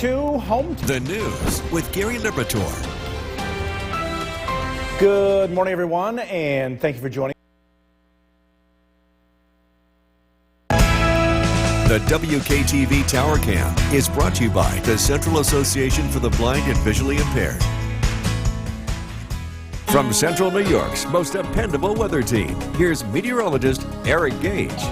to Home. The news with Gary Liberatore. Good morning, everyone, and thank you for joining. The WKTV Tower Cam is brought to you by the Central Association for the Blind and Visually Impaired. From Central New York's most dependable weather team, here's meteorologist Eric Gage.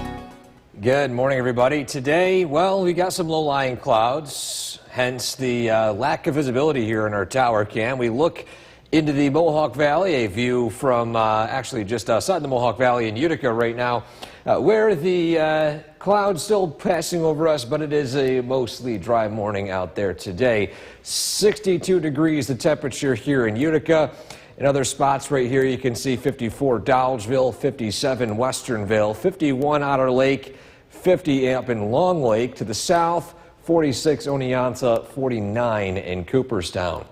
Good morning, everybody. Today, well, we got some low-lying clouds, hence the lack of visibility here in our tower cam. We look into the Mohawk Valley, a view from actually just outside the Mohawk Valley in Utica right now, where the clouds still passing over us, but it is a mostly dry morning out there today. 62 degrees the temperature here in Utica. In other spots right here, you can see 54 Dolgeville, 57 Westernville, 51 Otter Lake, 50 up in Long Lake. To the south, 46 Oneonta, 49 in Cooperstown.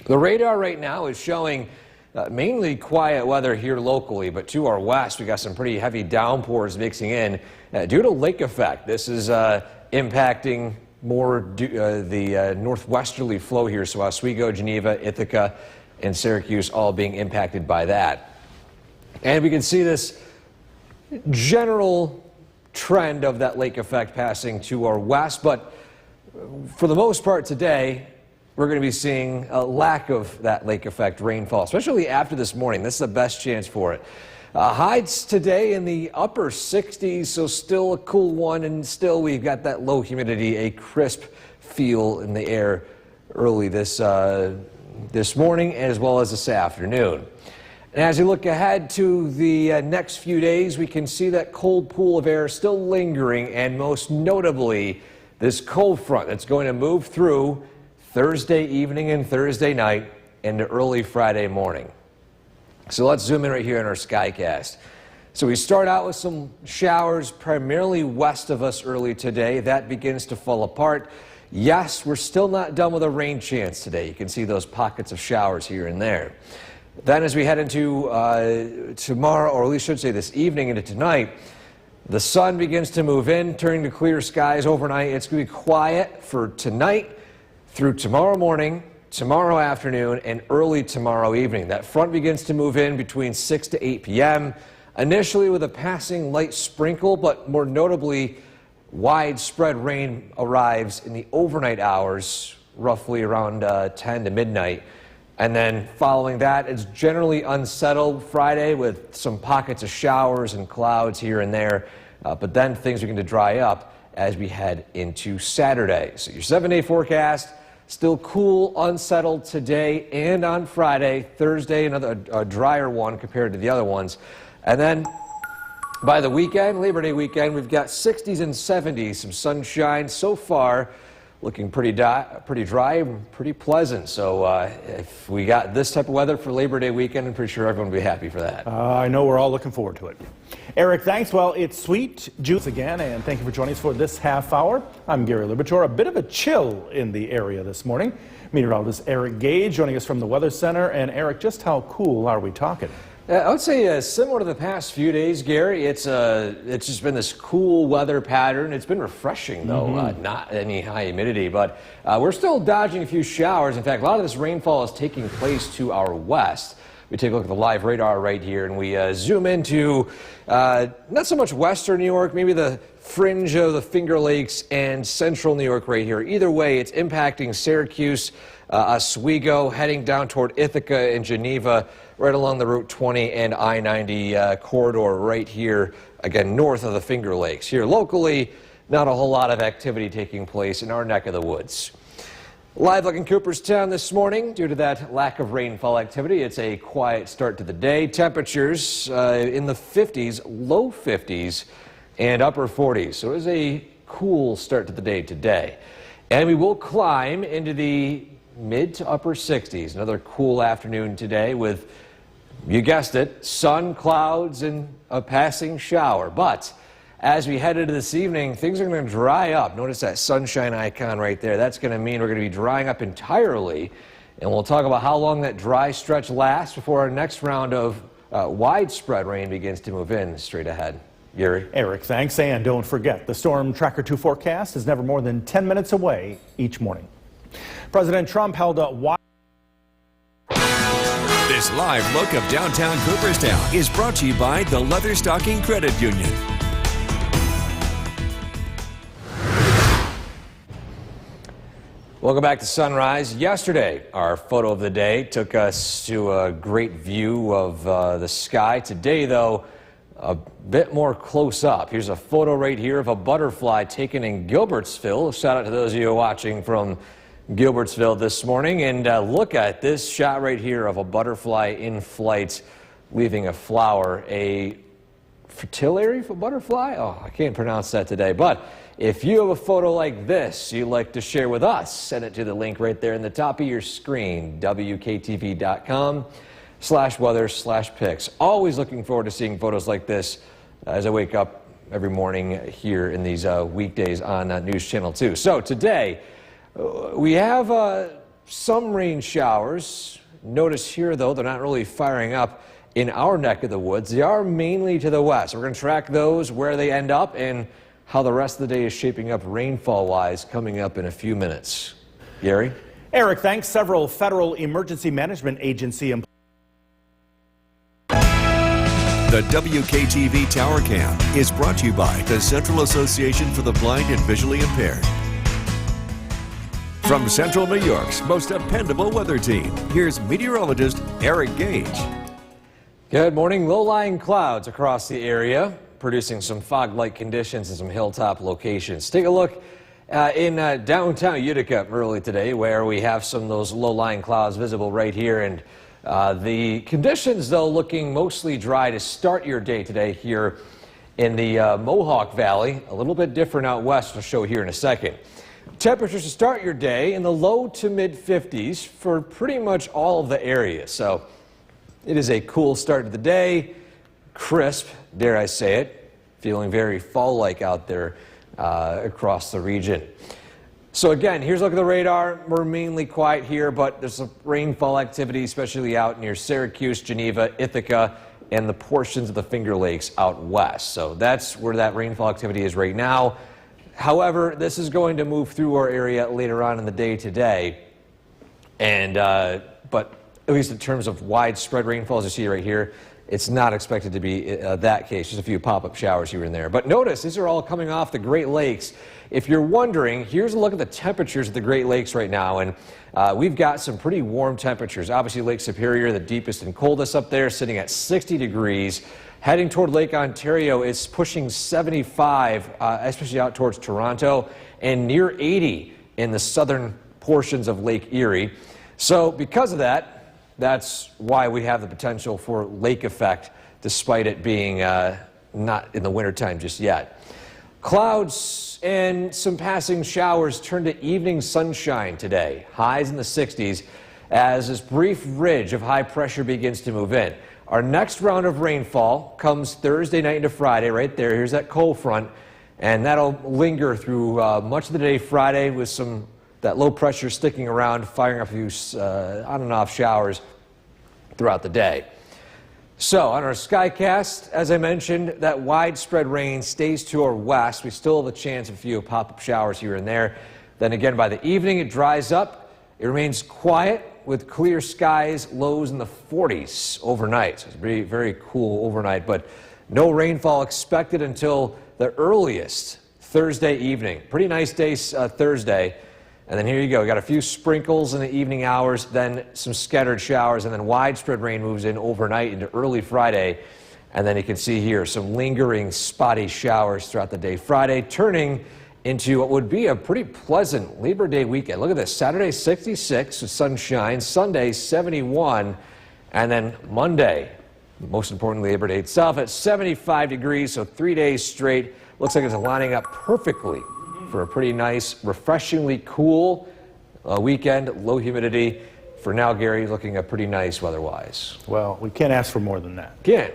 The radar right now is showing mainly quiet weather here locally, but to our west, we got some pretty heavy downpours mixing in due to lake effect. This is impacting more the northwesterly flow here, so Oswego, Geneva, Ithaca, and Syracuse all being impacted by that. And we can see this general trend of that lake effect passing to our west, but for the most part today, we're going to be seeing a lack of that lake effect rainfall, especially after this morning. This is the best chance for it. Highs today in the upper 60s, so still a cool one, and still we've got that low humidity, a crisp feel in the air early this morning as well as this afternoon. And as we look ahead to the next few days, we can see that cold pool of air still lingering, and most notably this cold front that's going to move through Thursday evening and Thursday night into early Friday morning. So let's zoom in right here in our Skycast. So we start out with some showers primarily west of us early today. That begins to fall apart. Yes, we're still not done with a rain chance today. You can see those pockets of showers here and there. Then as we head into tomorrow, or at least should say this evening into tonight, the sun begins to move in, turning to clear skies overnight. It's going to be quiet for tonight through tomorrow morning, tomorrow afternoon, and early tomorrow evening. That front begins to move in between 6 to 8 p.m., initially with a passing light sprinkle, but more notably, widespread rain arrives in the overnight hours, roughly around 10 to midnight. And then following that, it's generally unsettled Friday with some pockets of showers and clouds here and there. But then things are going to dry up as we head into Saturday. So your 7-day forecast, still cool, unsettled today and on Friday. Thursday, another a drier one compared to the other ones. And then by the weekend, Labor Day weekend, we've got 60s and 70s, some sunshine so far, looking pretty dry and pretty pleasant. So if we got this type of weather for Labor Day weekend, I'm pretty sure everyone will be happy for that. I know we're all looking forward to it. Eric, thanks. Well, it's sweet juice again, and thank you for joining us for this half hour. I'm Gary Liberatore. A bit of a chill in the area this morning. Meteorologist Eric Gage joining us from the Weather Center. And Eric, just how cool are we talking? I would say similar to the past few days, Gary. It's just been this cool weather pattern. It's been refreshing, though, not any high humidity, but we're still dodging a few showers. In fact, a lot of this rainfall is taking place to our west. We take a look at the live radar right here, and we zoom into not so much western New York, maybe the fringe of the Finger Lakes and central New York right here. Either way, it's impacting Syracuse, Oswego, heading down toward Ithaca and Geneva, right along the Route 20 and I-90 corridor right here, again, north of the Finger Lakes. Here locally, not a whole lot of activity taking place in our neck of the woods. Live look in Cooperstown this morning. Due to that lack of rainfall activity, it's a quiet start to the day. Temperatures in the 50s, low 50s, and upper 40s. So it was a cool start to the day today. And we will climb into the mid to upper 60s. Another cool afternoon today with, you guessed it, sun, clouds, and a passing shower. But as we head into this evening, things are going to dry up. Notice that sunshine icon right there. That's going to mean we're going to be drying up entirely. And we'll talk about how long that dry stretch lasts before our next round of widespread rain begins to move in straight ahead. Gary. Eric, thanks. And don't forget, the Storm Tracker 2 forecast is never more than 10 minutes away each morning. President Trump held a wide. This live look of downtown Cooperstown is brought to you by the Leatherstocking Credit Union. Welcome back to Sunrise. Yesterday, our photo of the day took us to a great view of the sky. Today, though, a bit more close up. Here's a photo right here of a butterfly taken in Gilbertsville. Shout out to those of you watching from Gilbertsville this morning. And look at this shot right here of a butterfly in flight leaving a flower. A fritillary butterfly? Oh, I can't pronounce that today. But if you have a photo like this you'd like to share with us, send it to the link right there in the top of your screen, WKTV.com/weather/pics. Always looking forward to seeing photos like this as I wake up every morning here in these weekdays on News Channel 2. So today, we have some rain showers. Notice here, though, they're not really firing up in our neck of the woods. They are mainly to the west. We're going to track those, where they end up, and how the rest of the day is shaping up rainfall-wise coming up in a few minutes. Gary? Eric, thanks. Several federal emergency management agency employees. The WKTV Tower Cam is brought to you by the Central Association for the Blind and Visually Impaired. From Central New York's most dependable weather team, here's meteorologist Eric Gage. Good morning. Low-lying clouds across the area, producing some fog-like conditions in some hilltop locations. Take a look in downtown Utica early today, where we have some of those low-lying clouds visible right here. And the conditions, though, looking mostly dry to start your day today here in the Mohawk Valley. A little bit different out west, I'll show here in a second. Temperatures to start your day in the low to mid 50s for pretty much all of the area. So it is a cool start to the day, crisp, dare I say it, feeling very fall-like out there across the region. So again, here's a look at the radar. We're mainly quiet here, but there's some rainfall activity, especially out near Syracuse, Geneva, Ithaca, and the portions of the Finger Lakes out west. So that's where that rainfall activity is right now. However, this is going to move through our area later on in the day today. And but at least in terms of widespread rainfall, as you see right here, it's not expected to be that case, just a few pop-up showers here and there. But notice, these are all coming off the Great Lakes. If you're wondering, here's a look at the temperatures of the Great Lakes right now. And we've got some pretty warm temperatures. Obviously, Lake Superior, the deepest and coldest up there, sitting at 60 degrees. Heading toward Lake Ontario, it's pushing 75, especially out towards Toronto, and near 80 in the southern portions of Lake Erie. So because of that, that's why we have the potential for lake effect, despite it being not in the wintertime just yet. Clouds and some passing showers turn to evening sunshine today. Highs in the 60s as this brief ridge of high pressure begins to move in. Our next round of rainfall comes Thursday night into Friday right there. Here's that cold front, and that'll linger through much of the day Friday with that low pressure sticking around, firing up a few on and off showers throughout the day. So on our Skycast, as I mentioned, that widespread rain stays to our west. We still have a chance of a few pop-up showers here and there. Then again, by the evening, it dries up. It remains quiet with clear skies, lows in the 40s overnight. So it's very, very cool overnight, but no rainfall expected until the earliest Thursday evening. Pretty nice day Thursday. And then here you go. Got a few sprinkles in the evening hours, then some scattered showers, and then widespread rain moves in overnight into early Friday. And then you can see here some lingering spotty showers throughout the day Friday, turning into what would be a pretty pleasant Labor Day weekend. Look at this. Saturday, 66 with sunshine. Sunday, 71. And then Monday, most importantly, Labor Day itself, at 75 degrees. So 3 days straight. Looks like it's lining up perfectly for a pretty nice, refreshingly cool weekend. Low humidity, for now, Gary, looking pretty nice weather-wise. Well, we can't ask for more than that. Can't.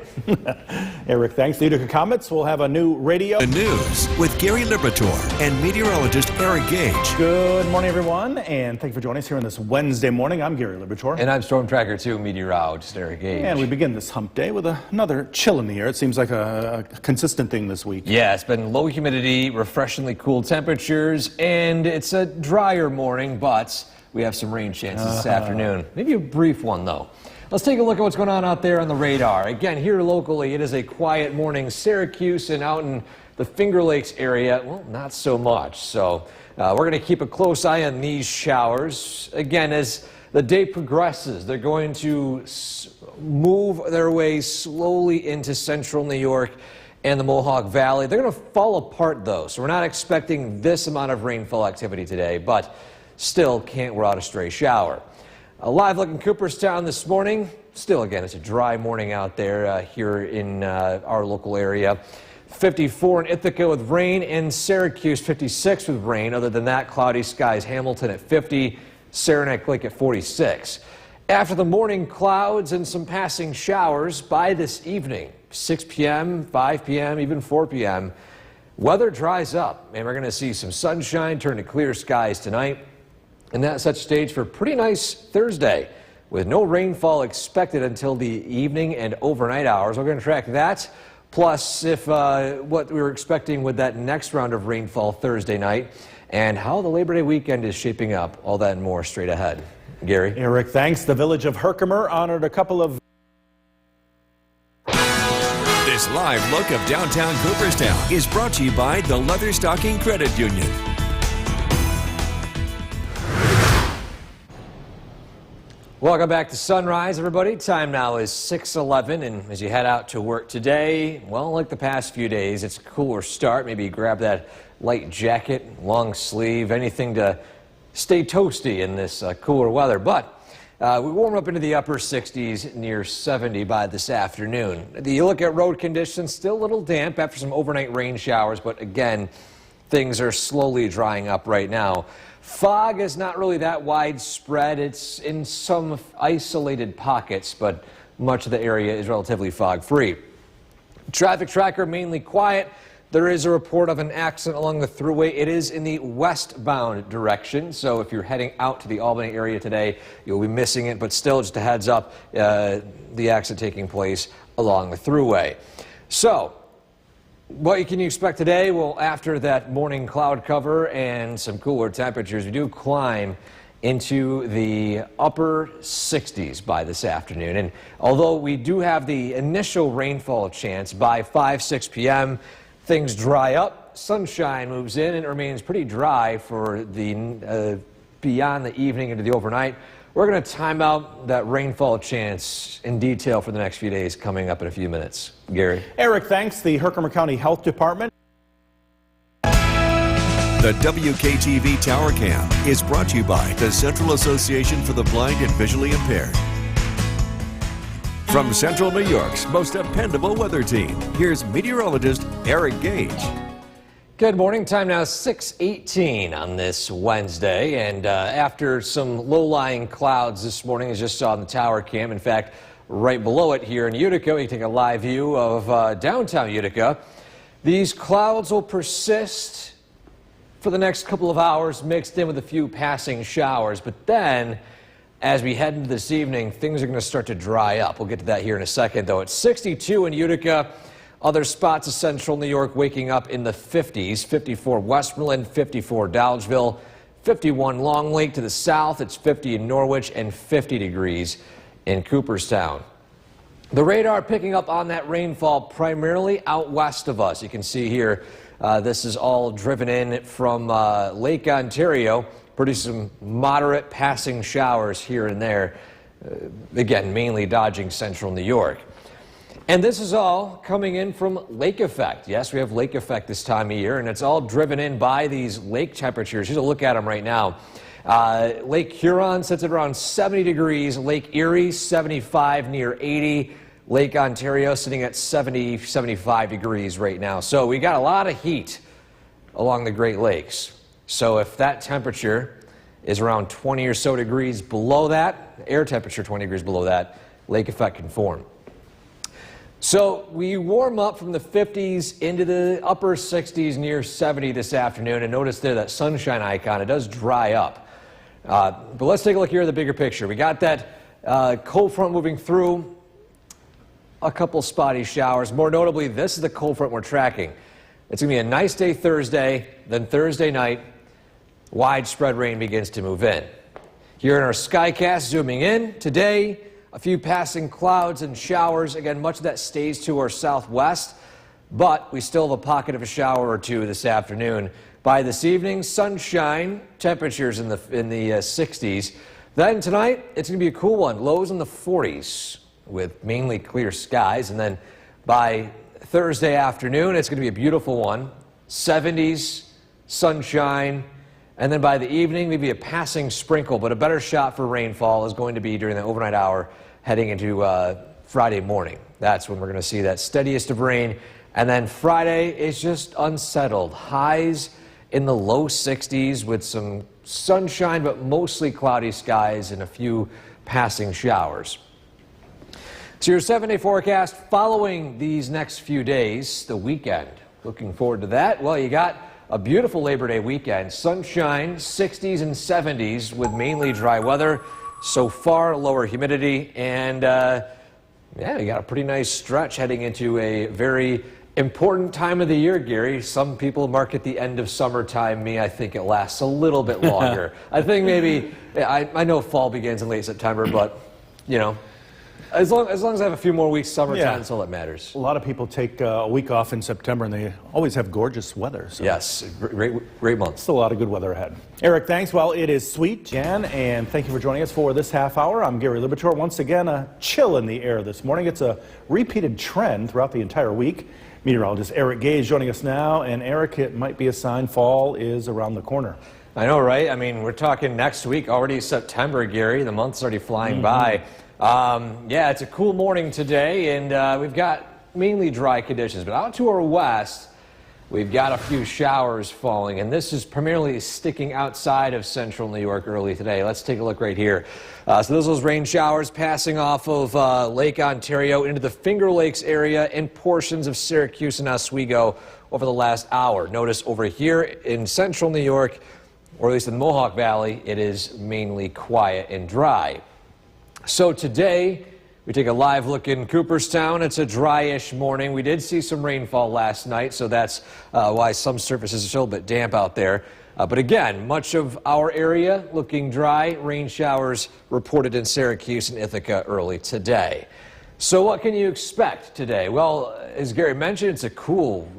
Eric, thanks. The Utica Comets will have a new radio. The news with Gary Liberatore and meteorologist Eric Gage. Good morning, everyone, and thank you for joining us here on this Wednesday morning. I'm Gary Liberatore. And I'm Storm Tracker 2 meteorologist Eric Gage. And we begin this hump day with another chill in the air. It seems like a consistent thing this week. Yeah, it's been low humidity, refreshingly cool temperatures, and it's a drier morning, but we have some rain chances this afternoon. Maybe a brief one, though. Let's take a look at what's going on out there on the radar. Again, here locally, it is a quiet morning. Syracuse and out in the Finger Lakes area, well, not so much. So we're going to keep a close eye on these showers. Again, as the day progresses, they're going to move their way slowly into central New York and the Mohawk Valley. They're going to fall apart, though, so we're not expecting this amount of rainfall activity today, but still can't rule out a stray shower. A live look in Cooperstown this morning. Still, again, it's a dry morning out there here in our local area. 54 in Ithaca with rain, and Syracuse 56 with rain. Other than that, cloudy skies. Hamilton at 50, Saranac Lake at 46. After the morning clouds and some passing showers, by this evening, 6 p.m., 5 p.m., even 4 p.m., weather dries up, and we're going to see some sunshine turn to clear skies tonight. And that sets stage for a pretty nice Thursday with no rainfall expected until the evening and overnight hours. We're going to track that. Plus, if what we were expecting with that next round of rainfall Thursday night and how the Labor Day weekend is shaping up. All that and more straight ahead. Gary. Eric, thanks. The village of Herkimer honored a couple of... This live look of downtown Cooperstown is brought to you by the Leatherstocking Credit Union. Welcome back to Sunrise, everybody. Time now is 6:11, and as you head out to work today, well, like the past few days, it's a cooler start. Maybe grab that light jacket, long sleeve, anything to stay toasty in this cooler weather. But we warm up into the upper 60s, near 70 by this afternoon. You look at road conditions, still a little damp after some overnight rain showers, but again, things are slowly drying up right now. Fog is not really that widespread. It's in some isolated pockets, but much of the area is relatively fog-free. Traffic tracker mainly quiet. There is a report of an accident along the thruway. It is in the westbound direction, so if you're heading out to the Albany area today, you'll be missing it, but still, just a heads up, the accident taking place along the thruway. So, what can you expect today? Well, after that morning cloud cover and some cooler temperatures, we do climb into the upper 60s by this afternoon. And although we do have the initial rainfall chance by 5, 6 p.m., things dry up, sunshine moves in, and it remains pretty dry for the beyond the evening into the overnight. We're going to time out that rainfall chance in detail for the next few days coming up in a few minutes. Gary. Eric, thanks. The Herkimer County Health Department. The WKTV Tower Cam is brought to you by the Central Association for the Blind and Visually Impaired. From Central New York's most dependable weather team, here's meteorologist Eric Gage. Good morning. Time now 6:18 on this Wednesday, and after some low-lying clouds this morning, as you just saw on the tower cam, in fact, right below it here in Utica, we can take a live view of downtown Utica. These clouds will persist for the next couple of hours, mixed in with a few passing showers, but then as we head into this evening, things are going to start to dry up. We'll get to that here in a second, though. It's 62 in Utica. Other spots of central New York waking up in the 50s, 54 Westmoreland, 54 Dodgeville, 51 Long Lake to the south. It's 50 in Norwich and 50 degrees in Cooperstown. The radar picking up on that rainfall primarily out west of us. You can see here, this is all driven in from Lake Ontario, producing some moderate passing showers here and there. Again, mainly dodging central New York. And this is all coming in from lake effect. Yes, we have lake effect this time of year, and it's all driven in by these lake temperatures. Here's a look at them right now. Lake Huron sits at around 70 degrees. Lake Erie, 75 near 80. Lake Ontario sitting at 70, 75 degrees right now. So we got a lot of heat along the Great Lakes. So if that temperature is around 20 or so degrees below that. Air temperature 20 degrees below that. Lake effect can form. So we warm up from the 50s into the upper 60s, near 70 this afternoon. And notice there that sunshine icon, it does dry up. But let's take a look here at the bigger picture. We got that cold front moving through, a couple spotty showers. More notably, this is the cold front we're tracking. It's going to be a nice day Thursday, then Thursday night, widespread rain begins to move in. Here in our Skycast, zooming in, today, a few passing clouds and showers. Again, much of that stays to our southwest, but we still have a pocket of a shower or two this afternoon. By this evening, sunshine, temperatures in the 60s. Then tonight, it's going to be a cool one, lows in the 40s with mainly clear skies. And then by Thursday afternoon, it's going to be a beautiful one, 70s, sunshine. And then by the evening, maybe a passing sprinkle, but a better shot for rainfall is going to be during the overnight hour heading into Friday morning. That's when we're going to see that steadiest of rain. And then Friday is just unsettled. Highs in the low 60s with some sunshine, but mostly cloudy skies and a few passing showers. So your 7-day forecast following these next few days, the weekend. Looking forward to that. Well, you got a beautiful Labor Day weekend. Sunshine, 60s and 70s with mainly dry weather. So far, lower humidity. And yeah, you got a pretty nice stretch heading into a very important time of the year, Gary. Some people mark it the end of summertime. Me, I think it lasts a little bit longer. I think maybe, I know fall begins in late September, but, you know, as long as I have a few more weeks summertime, that's all that matters. A lot of people take a week off in September, and they always have gorgeous weather. So yes, great month. Still a lot of good weather ahead. Eric, thanks. Well, it is sweet, Jan, and thank you for joining us for this half hour. I'm Gary Libitor. Once again, a chill in the air this morning. It's a repeated trend throughout the entire week. Meteorologist Eric Gage joining us now. And Eric, it might be a sign fall is around the corner. I know, right? I mean, we're talking next week, already September, Gary. The month's already flying by. Yeah, it's a cool morning today, and we've got mainly dry conditions. But out to our west, we've got a few showers falling, and this is primarily sticking outside of central New York early today. Let's take a look right here. So those rain showers passing off of Lake Ontario into the Finger Lakes area and portions of Syracuse and Oswego over the last hour. Notice over here in central New York, or at least in the Mohawk Valley, it is mainly quiet and dry. So today, we take a live look in Cooperstown. It's a dry-ish morning. We did see some rainfall last night, so that's why some surfaces are still a bit damp out there. But again, much of our area looking dry. Rain showers reported in Syracuse and Ithaca early today. So what can you expect today? Well, as Gary mentioned, it's a cool,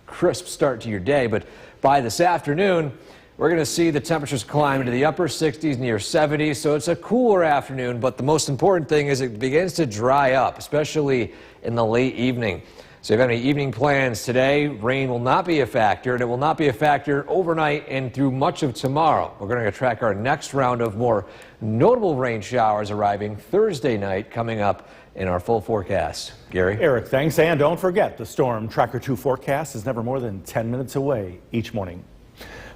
crisp start to your day, but by this afternoon, we're going to see the temperatures climb into the upper 60s, near 70s, so it's a cooler afternoon, but the most important thing is it begins to dry up, especially in the late evening. So if you have any evening plans today, rain will not be a factor, and it will not be a factor overnight and through much of tomorrow. We're going to track our next round of more notable rain showers arriving Thursday night, coming up in our full forecast. Gary? Eric, thanks, and don't forget, the Storm Tracker 2 forecast is never more than 10 minutes away each morning.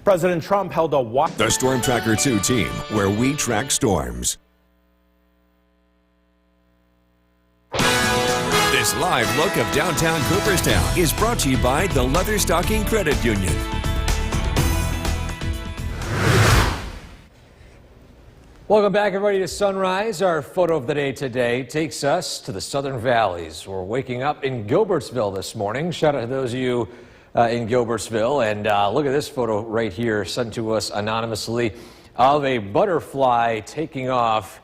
President Trump held a The Storm Tracker 2 team, where we track storms. This live look of downtown Cooperstown is brought to you by the Leatherstocking Credit Union. Welcome back, everybody, to Sunrise. Our photo of the day today takes us to the Southern Valleys. We're waking up in Gilbertsville this morning. Shout out to those of you in Gilbertsville, and look at this photo right here sent to us anonymously of a butterfly taking off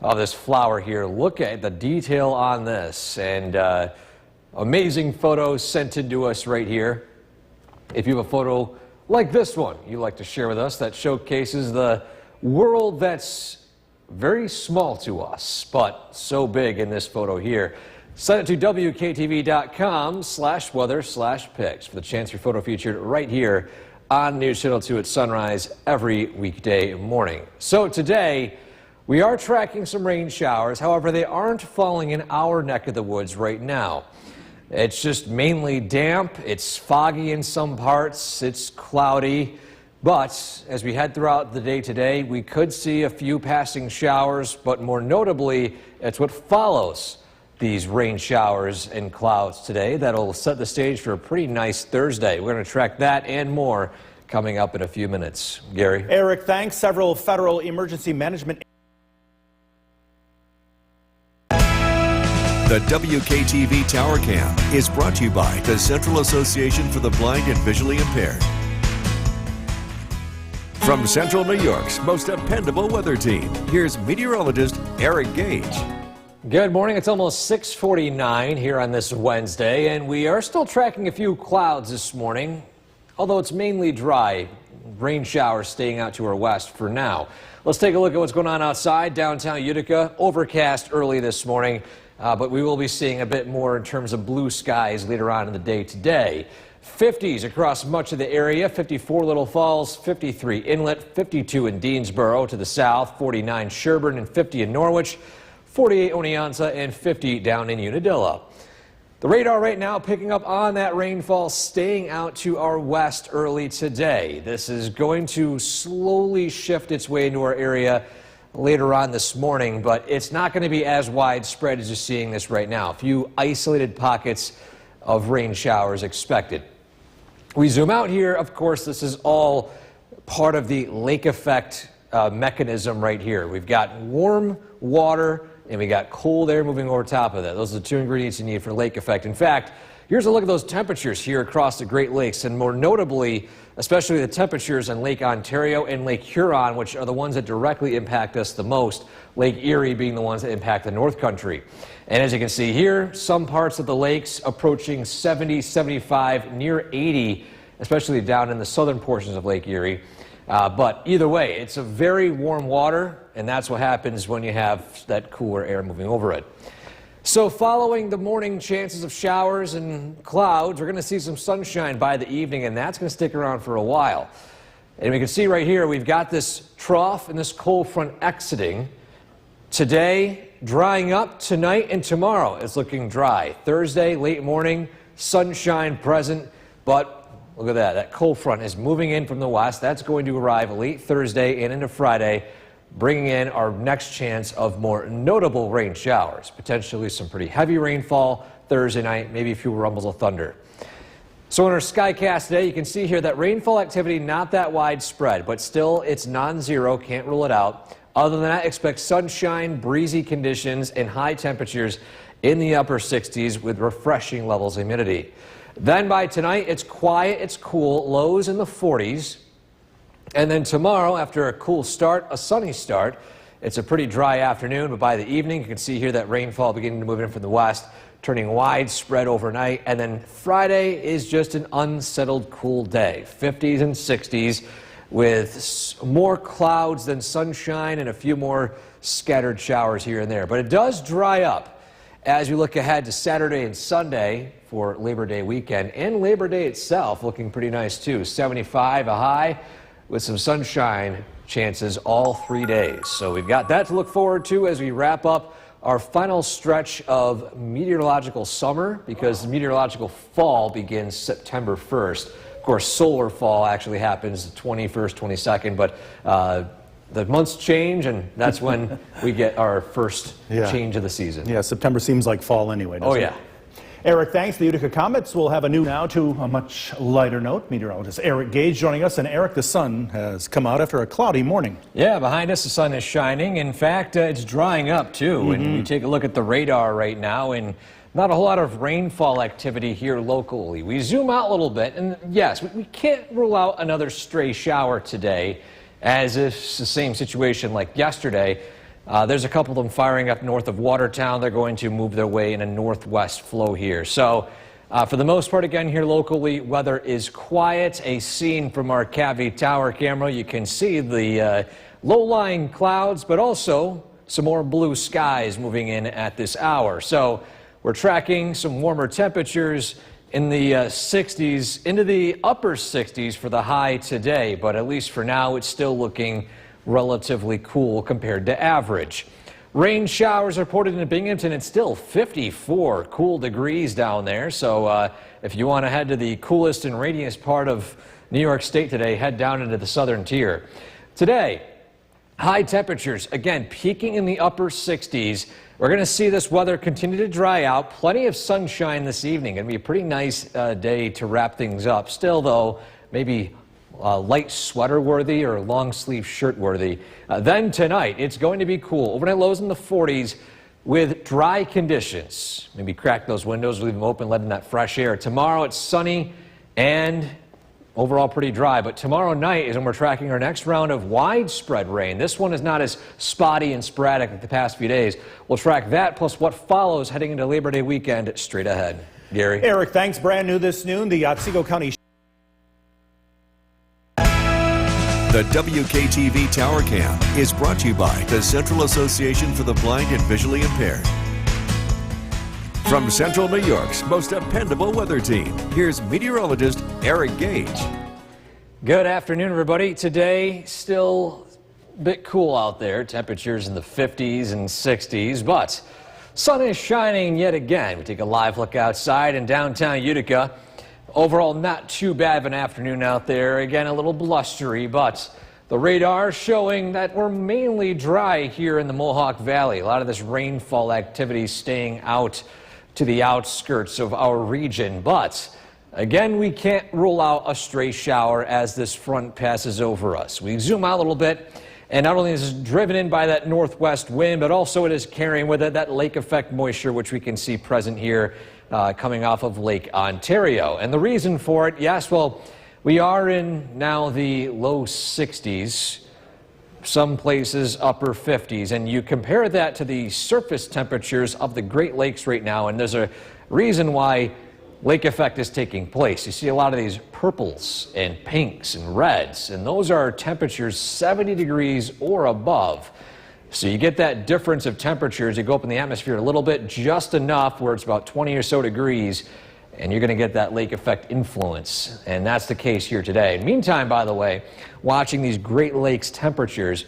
of this flower here. Look at the detail on this, and amazing photos sent in to us right here. If you have a photo like this one you'd like to share with us that showcases the world that's very small to us but so big in this photo here, send it to WKTV.com/weather/pics for the chance your photo featured right here on News Channel 2 at sunrise every weekday morning. So today, we are tracking some rain showers. However, they aren't falling in our neck of the woods right now. It's just mainly damp. It's foggy in some parts. It's cloudy. But as we head throughout the day today, we could see a few passing showers, but more notably, it's what follows these rain showers and clouds today that'll set the stage for a pretty nice Thursday. We're going to track that and more coming up in a few minutes. Gary. Eric, thanks. Several federal emergency management. The WKTV Tower Cam is brought to you by the Central Association for the Blind and Visually Impaired. From Central New York's most dependable weather team, here's meteorologist Eric Gage. Good morning. It's almost 6:49 here on this Wednesday, and we are still tracking a few clouds this morning, although it's mainly dry. Rain showers staying out to our west for now. Let's take a look at what's going on outside downtown Utica. Overcast early this morning. But we will be seeing a bit more in terms of blue skies later on in the day today. 50s across much of the area, 54 Little Falls, 53 Inlet, 52 in Deansboro to the south, 49 Sherburne, and 50 in Norwich, 48 Oneonta, and 50 down in Unadilla. The radar right now picking up on that rainfall, staying out to our west early today. This is going to slowly shift its way into our area later on this morning, but it's not going to be as widespread as you're seeing this right now. A few isolated pockets of rain showers expected. We zoom out here, of course, this is all part of the lake effect mechanism right here. We've got warm water and we got cold air moving over top of that. Those are the two ingredients you need for lake effect. In fact, here's a look at those temperatures here across the Great Lakes, and more notably, especially the temperatures in Lake Ontario and Lake Huron, which are the ones that directly impact us the most, Lake Erie being the ones that impact the North Country. And as you can see here, some parts of the lakes approaching 70, 75, near 80, especially down in the southern portions of Lake Erie. But either way, it's a very warm water, and that's what happens when you have that cooler air moving over it. So following the morning chances of showers and clouds, we're going to see some sunshine by the evening, and that's going to stick around for a while. And we can see right here, we've got this trough and this cold front exiting. Today, drying up. Tonight and tomorrow, it's looking dry. Thursday, late morning, sunshine present, but look at that. That cold front is moving in from the west. That's going to arrive late Thursday and into Friday, bringing in our next chance of more notable rain showers. Potentially some pretty heavy rainfall Thursday night, maybe a few rumbles of thunder. So in our Skycast today, you can see here that rainfall activity not that widespread, but still it's non-zero, can't rule it out. Other than that, expect sunshine, breezy conditions, and high temperatures in the upper 60s with refreshing levels of humidity. Then by tonight, it's quiet, it's cool, lows in the 40s. And then tomorrow, after a cool start, a sunny start, it's a pretty dry afternoon, but by the evening, you can see here that rainfall beginning to move in from the west, turning widespread overnight. And then Friday is just an unsettled cool day, 50s and 60s, with more clouds than sunshine and a few more scattered showers here and there. But it does dry up as you look ahead to Saturday and Sunday for Labor Day weekend, and Labor Day itself looking pretty nice too. 75 a high, with some sunshine chances all 3 days. So we've got that to look forward to as we wrap up our final stretch of meteorological summer, because the meteorological fall begins September 1st. Of course, solar fall actually happens the 21st, 22nd, but the months change, and that's when we get our first change of the season. Yeah, September seems like fall anyway, doesn't it? Oh, yeah. Eric, thanks. The Utica Comets will have a new now to a much lighter note. Meteorologist Eric Gage joining us. And Eric, the sun has come out after a cloudy morning. Yeah, behind us the sun is shining. In fact, it's drying up too. And you take a look at the radar right now, and not a whole lot of rainfall activity here locally. We zoom out a little bit, and yes, we can't rule out another stray shower today, as if it's the same situation like yesterday. There's a couple of them firing up north of Watertown. They're going to move their way in a northwest flow here. So for the most part, again, here locally, weather is quiet. A scene from our Cavity Tower camera. You can see the low-lying clouds, but also some more blue skies moving in at this hour. So we're tracking some warmer temperatures in the 60s, into the upper 60s for the high today. But at least for now, it's still looking relatively cool compared to average. Rain showers reported in Binghamton. It's still 54 cool degrees down there. So if you want to head to the coolest and rainiest part of New York State today, head down into the southern tier. Today, high temperatures, again, peaking in the upper 60s. We're going to see this weather continue to dry out. Plenty of sunshine this evening. Going to be a pretty nice day to wrap things up. Still, though, maybe light sweater worthy or long sleeve shirt worthy. Then tonight, it's going to be cool. Overnight lows in the 40s with dry conditions. Maybe crack those windows, leave them open, let in that fresh air. Tomorrow, it's sunny and overall pretty dry, but tomorrow night is when we're tracking our next round of widespread rain. This one is not as spotty and sporadic like the past few days. We'll track that plus what follows heading into Labor Day weekend straight ahead. Gary? Eric, thanks. Brand new this noon, the Otsego County. The WKTV Tower Cam is brought to you by the Central Association for the Blind and Visually Impaired. From Central New York's most dependable weather team, here's meteorologist Eric Gage. Good afternoon, everybody. Today, still a bit cool out there. Temperatures in the 50s and 60s, but sun is shining yet again. We take a live look outside in downtown Utica. Overall, not too bad of an afternoon out there. Again, a little blustery, but the radar showing that we're mainly dry here in the Mohawk Valley. A lot of this rainfall activity staying out to the outskirts of our region, but again, we can't rule out a stray shower as this front passes over us. We zoom out a little bit, and not only is it driven in by that northwest wind, but also it is carrying with it that lake effect moisture, which we can see present here coming off of Lake Ontario. And the reason for it, yes, well, we are in now the low 60s. Some places upper 50s, and you compare that to the surface temperatures of the Great Lakes right now, and there's a reason why lake effect is taking place. You see a lot of these purples and pinks and reds, and those are temperatures 70 degrees or above. So you get that difference of temperatures. You go up in the atmosphere a little bit, just enough where it's about 20 or so degrees, and you're going to get that lake effect influence, and that's the case here today. Meantime, by the way, watching these Great Lakes temperatures,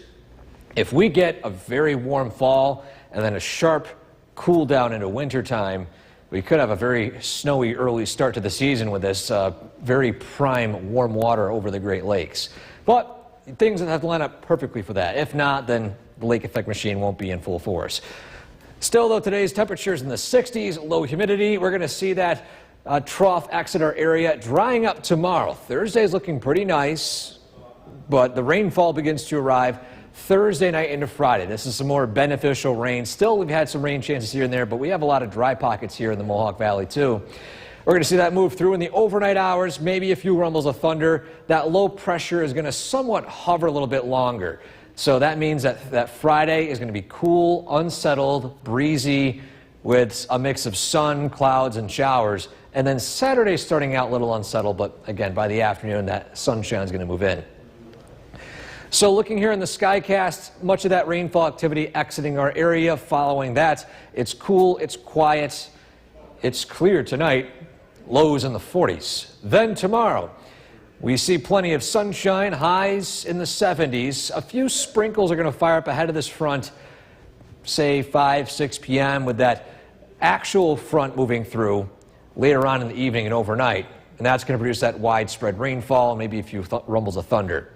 if we get a very warm fall and then a sharp cool down into wintertime, we could have a very snowy early start to the season with this very prime warm water over the Great Lakes. But things have to line up perfectly for that. If not, then the lake effect machine won't be in full force. Still, though, today's temperatures in the 60s, low humidity. We're going to see that trough exit our area, drying up tomorrow. Thursday's looking pretty nice, but the rainfall begins to arrive Thursday night into Friday. This is some more beneficial rain. Still, we've had some rain chances here and there, but we have a lot of dry pockets here in the Mohawk Valley, too. We're going to see that move through in the overnight hours, maybe a few rumbles of thunder. That low pressure is going to somewhat hover a little bit longer. So that means that Friday is going to be cool, unsettled, breezy, with a mix of sun, clouds, and showers. And then Saturday starting out a little unsettled, but again, by the afternoon, that sunshine is going to move in. So looking here in the Skycast, much of that rainfall activity exiting our area. Following that, it's cool, it's quiet, it's clear tonight, lows in the 40s. Then tomorrow, we see plenty of sunshine, highs in the 70s. A few sprinkles are going to fire up ahead of this front, say 5, 6 p.m. with that actual front moving through later on in the evening and overnight. And that's going to produce that widespread rainfall, maybe a few rumbles of thunder.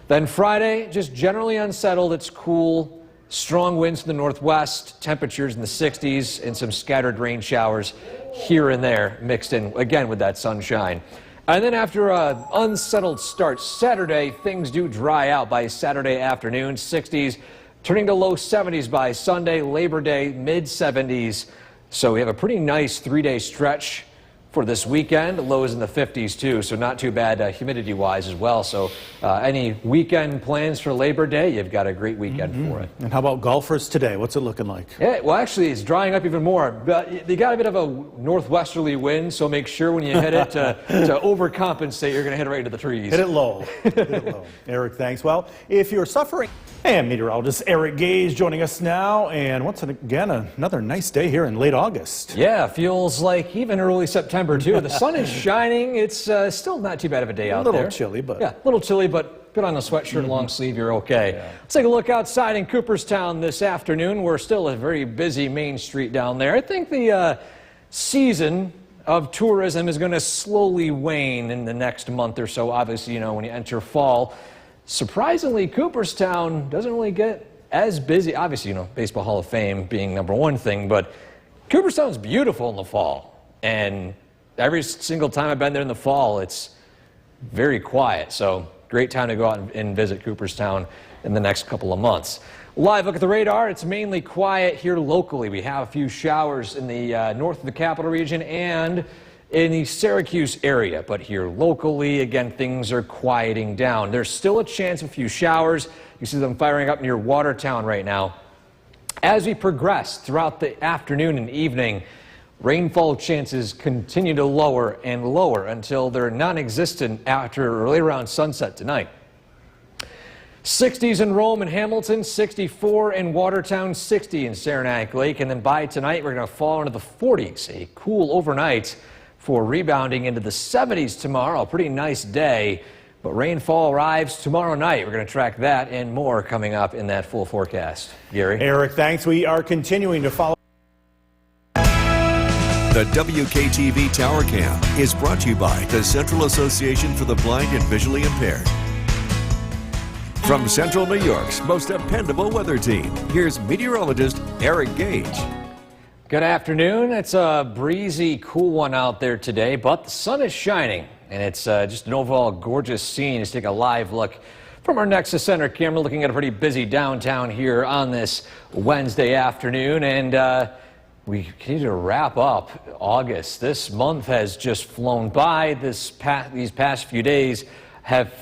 Then Friday, just generally unsettled. It's cool, strong winds to the northwest, temperatures in the 60s, and some scattered rain showers here and there mixed in, again, with that sunshine. And then after an unsettled start Saturday, things do dry out by Saturday afternoon, 60s, turning to low 70s by Sunday, Labor Day, mid-70s. So we have a pretty nice 3-day stretch for this weekend. Lows in the 50s, too, so not too bad humidity-wise as well. So any weekend plans for Labor Day, you've got a great weekend for it. And how about golfers today? What's it looking like? Yeah, well, actually, it's drying up even more. But they got a bit of a northwesterly wind, so make sure when you hit it to overcompensate, you're going to hit it right into the trees. Hit it low. Hit it low. Eric, thanks. Well, if you're suffering, and meteorologist Eric Gage joining us now, and once again, another nice day here in late August. Yeah, feels like even early September, too. The sun is shining. It's still not too bad of a day out there. A little chilly, but... Yeah, a little chilly, but put on a sweatshirt, long sleeve, you're okay. Yeah. Let's take a look outside in Cooperstown this afternoon. We're still a very busy Main Street down there. I think the season of tourism is going to slowly wane in the next month or so. Obviously, when you enter fall, surprisingly, Cooperstown doesn't really get as busy. Obviously, Baseball Hall of Fame being number one thing, but Cooperstown's beautiful in the fall. And every single time I've been there in the fall, it's very quiet. So great time to go out and visit Cooperstown in the next couple of months. Live look at the radar. It's mainly quiet here locally. We have a few showers in the north of the capital region and in the Syracuse area. But here locally, again, things are quieting down. There's still a chance of a few showers. You see them firing up near Watertown right now. As we progress throughout the afternoon and evening, rainfall chances continue to lower and lower until they're non-existent after or later around sunset tonight. 60s in Rome and Hamilton, 64 in Watertown, 60 in Saranac Lake, and then by tonight we're going to fall into the 40s. A cool overnight for rebounding into the 70s tomorrow. A pretty nice day, but rainfall arrives tomorrow night. We're going to track that and more coming up in that full forecast. Gary? Eric, thanks. We are continuing to follow. The WKTV Tower Cam is brought to you by the Central Association for the Blind and Visually Impaired. From Central New York's most dependable weather team, here's meteorologist Eric Gage. Good afternoon. It's a breezy, cool one out there today, but the sun is shining, and it's just an overall gorgeous scene. Let's take a live look from our Nexus Center camera, looking at a pretty busy downtown here on this Wednesday afternoon, and we continue to wrap up August. This month has just flown by. These past few days have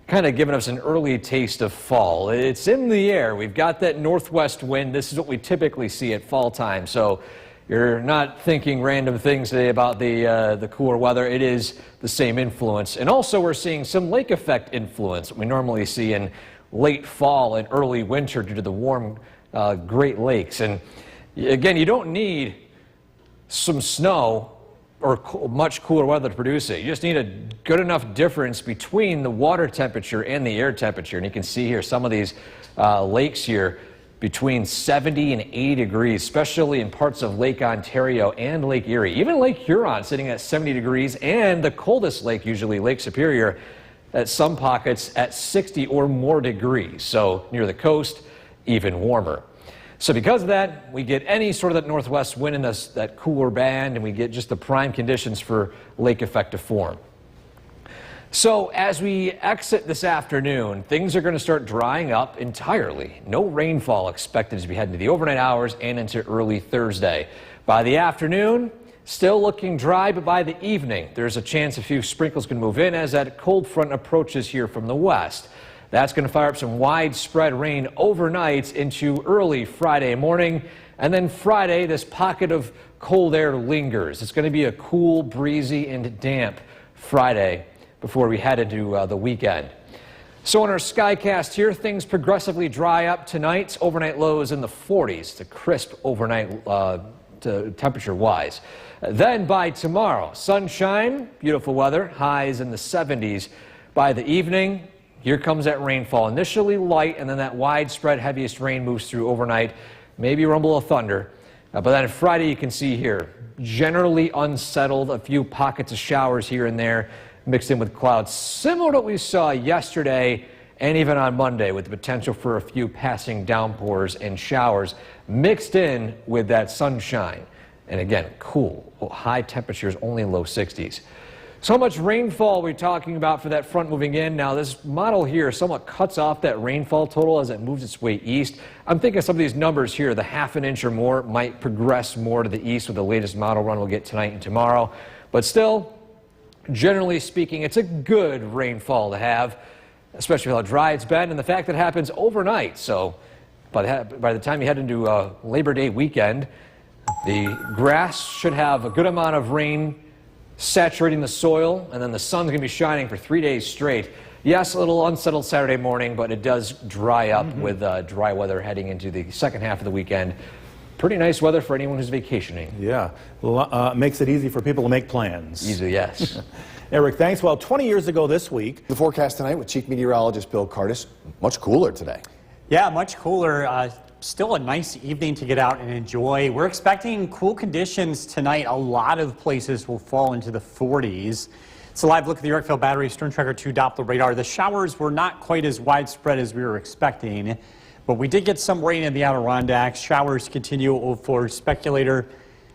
kind of given us an early taste of fall. It's in the air. We've got that northwest wind. This is what we typically see at fall time. So you're not thinking random things today about the cooler weather. It is the same influence. And also we're seeing some lake effect influence we normally see in late fall and early winter due to the warm Great Lakes. And again, you don't need some snow or much cooler weather to produce it. You just need a good enough difference between the water temperature and the air temperature. And you can see here some of these lakes here between 70 and 80 degrees, especially in parts of Lake Ontario and Lake Erie. Even Lake Huron sitting at 70 degrees, and the coldest lake, usually Lake Superior, at some pockets at 60 or more degrees. So near the coast, even warmer. So because of that, we get any sort of that northwest wind in that cooler band, and we get just the prime conditions for lake effect to form. So as we exit this afternoon, things are going to start drying up entirely. No rainfall expected as we head into the overnight hours and into early Thursday. By the afternoon, still looking dry, but by the evening, there's a chance a few sprinkles can move in as that cold front approaches here from the west. That's going to fire up some widespread rain overnight into early Friday morning. And then Friday, this pocket of cold air lingers. It's going to be a cool, breezy, and damp Friday before we head into the weekend. So on our Skycast here, things progressively dry up tonight. Overnight lows in the 40s, to crisp overnight temperature-wise. Then by tomorrow, sunshine, beautiful weather, highs in the 70s. By the evening, here comes that rainfall, initially light, and then that widespread heaviest rain moves through overnight, maybe a rumble of thunder. But then Friday you can see here, generally unsettled, a few pockets of showers here and there mixed in with clouds, similar to what we saw yesterday and even on Monday, with the potential for a few passing downpours and showers mixed in with that sunshine. And again, cool, high temperatures, only low 60s. So how much rainfall are we talking about for that front moving in? Now this model here somewhat cuts off that rainfall total as it moves its way east. I'm thinking some of these numbers here, the ½ an inch or more, might progress more to the east with the latest model run we'll get tonight and tomorrow. But still, generally speaking, it's a good rainfall to have, especially with how dry it's been and the fact that it happens overnight. So by the time you head into Labor Day weekend, the grass should have a good amount of rain saturating the soil, and then the sun's going to be shining for 3 days straight. Yes, a little unsettled Saturday morning, but it does dry up with dry weather heading into the second half of the weekend. Pretty nice weather for anyone who's vacationing. Yeah, makes it easy for people to make plans. Easy, yes. Eric, thanks. Well, 20 years ago this week. The forecast tonight with Chief Meteorologist Bill Curtis, much cooler today. Yeah, much cooler. still a nice evening to get out and enjoy. We're expecting cool conditions tonight. A lot of places will fall into the 40s. It's a live look at the Yorkville Battery Storm Tracker 2 Doppler radar. The showers were not quite as widespread as we were expecting, but we did get some rain in the Adirondacks. Showers continue for Speculator.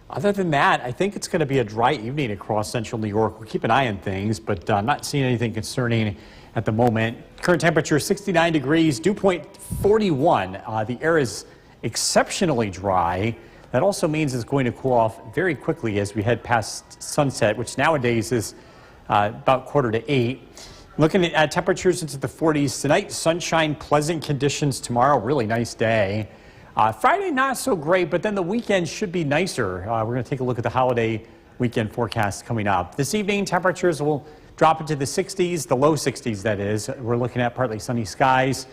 Other than that, I think it's going to be a dry evening across central New York. We'll keep an eye on things, but not seeing anything concerning at the moment. Current temperature 69 degrees, dew point 41. The air is exceptionally dry. That also means it's going to cool off very quickly as we head past sunset, which nowadays is about 7:45. Looking at temperatures into the 40s tonight, sunshine, pleasant conditions tomorrow, really nice day. Friday, not so great, but then the weekend should be nicer. We're going to take a look at the holiday weekend forecast coming up. This evening, temperatures will drop into the 60s, the low 60s, that is. We're looking at partly sunny skies.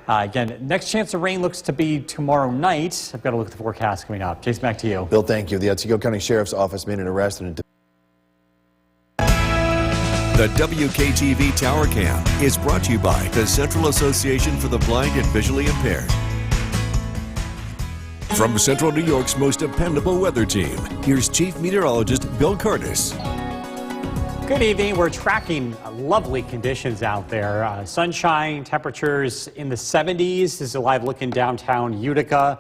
Again, next chance of rain looks to be tomorrow night. I've got to look at the forecast coming up. Jason, back to you. Bill, thank you. The Otsego County Sheriff's Office made an arrest and The WKTV Tower Cam is brought to you by the Central Association for the Blind and Visually Impaired. From Central New York's most dependable weather team, here's Chief Meteorologist Bill Curtis. Good evening. We're tracking lovely conditions out there. Sunshine, temperatures in the 70s. This is a live look in downtown Utica.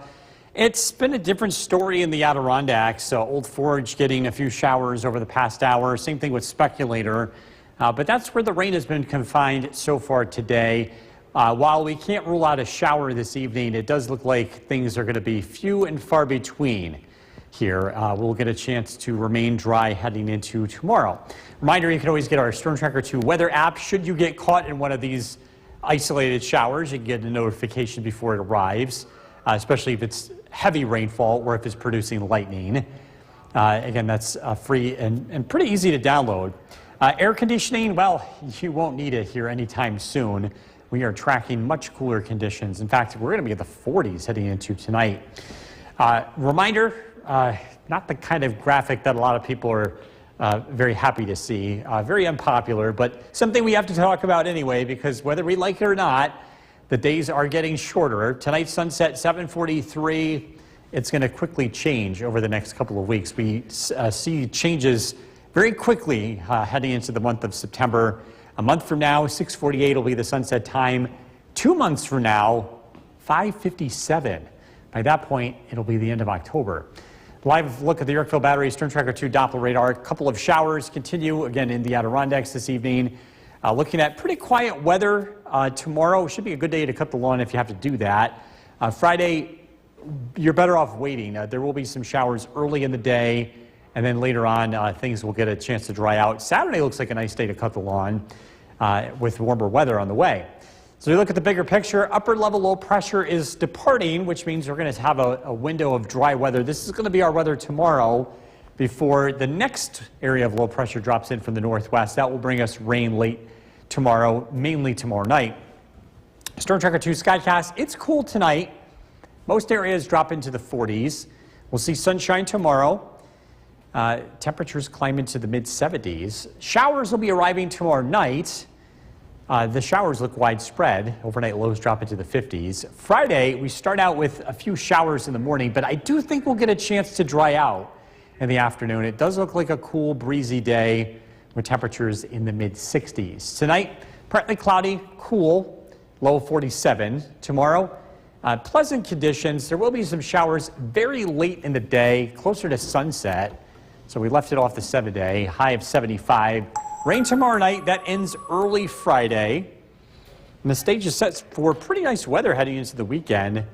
It's been a different story in the Adirondacks. Old Forge getting a few showers over the past hour. Same thing with Speculator. But that's where the rain has been confined so far today. While we can't rule out a shower this evening, it does look like things are going to be few and far between here. We'll get a chance to remain dry heading into tomorrow. Reminder, you can always get our Storm Tracker 2 weather app. Should you get caught in one of these isolated showers, you can get a notification before it arrives, especially if it's heavy rainfall or if it's producing lightning. Again, that's free and pretty easy to download. Air conditioning, well, you won't need it here anytime soon. We are tracking much cooler conditions. In fact, we're going to be in the 40s heading into tonight. Reminder, not the kind of graphic that a lot of people are very happy to see. Very unpopular, but something we have to talk about anyway, because whether we like it or not, the days are getting shorter. Tonight's sunset, 7:43. It's going to quickly change over the next couple of weeks. We see changes very quickly heading into the month of September. A month from now, 6:48 will be the sunset time. 2 months from now, 5:57. By that point, it'll be the end of October. Live look at the Yorkville Battery Storm Tracker 2 Doppler radar. A couple of showers continue again in the Adirondacks this evening. Looking at pretty quiet weather tomorrow. Should be a good day to cut the lawn if you have to do that. Friday, you're better off waiting. There will be some showers early in the day, and then later on, things will get a chance to dry out. Saturday looks like a nice day to cut the lawn with warmer weather on the way. So we look at the bigger picture. Upper level low pressure is departing, which means we're going to have a window of dry weather. This is going to be our weather tomorrow before the next area of low pressure drops in from the northwest. That will bring us rain late tomorrow, mainly tomorrow night. Storm Tracker 2 Skycast, it's cool tonight. Most areas drop into the 40s. We'll see sunshine tomorrow. Temperatures climb into the mid-70s. Showers will be arriving tomorrow night. The showers look widespread. Overnight lows drop into the 50s. Friday, we start out with a few showers in the morning, but I do think we'll get a chance to dry out in the afternoon. It does look like a cool, breezy day with temperatures in the mid-60s. Tonight, partly cloudy, cool, low 47. Tomorrow, pleasant conditions. There will be some showers very late in the day, closer to sunset. So we left it off the 7-day, high of 75. Rain tomorrow night, that ends early Friday. And the stage is set for pretty nice weather heading into the weekend.